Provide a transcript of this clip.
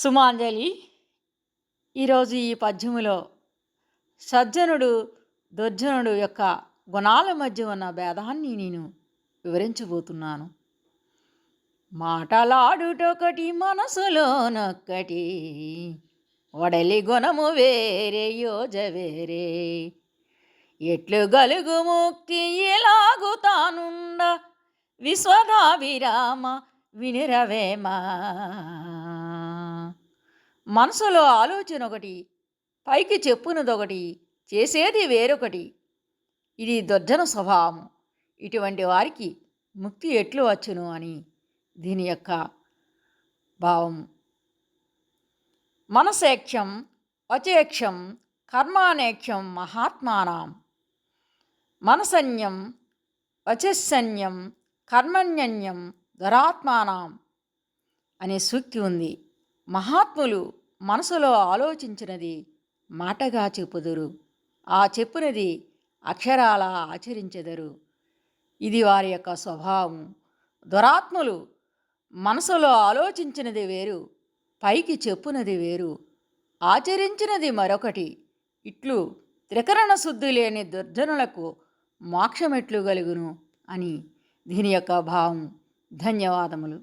సుమాంజలి ఈరోజు ఈ పద్యములో సజ్జనుడు దుర్జనుడు యొక్క గుణాల మధ్య ఉన్న భేదాన్ని నేను వివరించబోతున్నాను. మాటలాడుటొకటి మనసులోనొక్కటి, వడలి గుణము వేరే యోజ వేరే. ఎట్లు గలుగు ముక్తి ఎలాగుతానుండ, విశ్వదాభిరామ వినిరవేమా. మనసులో ఆలోచన ఒకటి, పైకి చెప్పునదొకటి, చేసేది వేరొకటి. ఇది దుర్జన స్వభావం. ఇటువంటి వారికి ముక్తి ఎట్లు వచ్చును అని దీని యొక్క భావం. మనసేక్ష్యం వచేక్ష్యం కర్మానేక్ష్యం మహాత్మానాం, మనసన్యం వచస్సన్యం కర్మణ్యన్యం దురాత్మానాం అనే సూక్తి ఉంది. మహాత్ములు మనసులో ఆలోచించినది మాటగా చెప్పుదురు, ఆ చెప్పునది అక్షరాల ఆచరించెదరు. ఇది వారి యొక్క స్వభావం. దురాత్ములు మనసులో ఆలోచించినది వేరు, పైకి చెప్పునది వేరు, ఆచరించినది మరొకటి. ఇట్లు త్రికరణ శుద్ధి లేని దుర్జనులకు మోక్షమెట్లు గలుగును అని దీని యొక్క భావం. ధన్యవాదములు.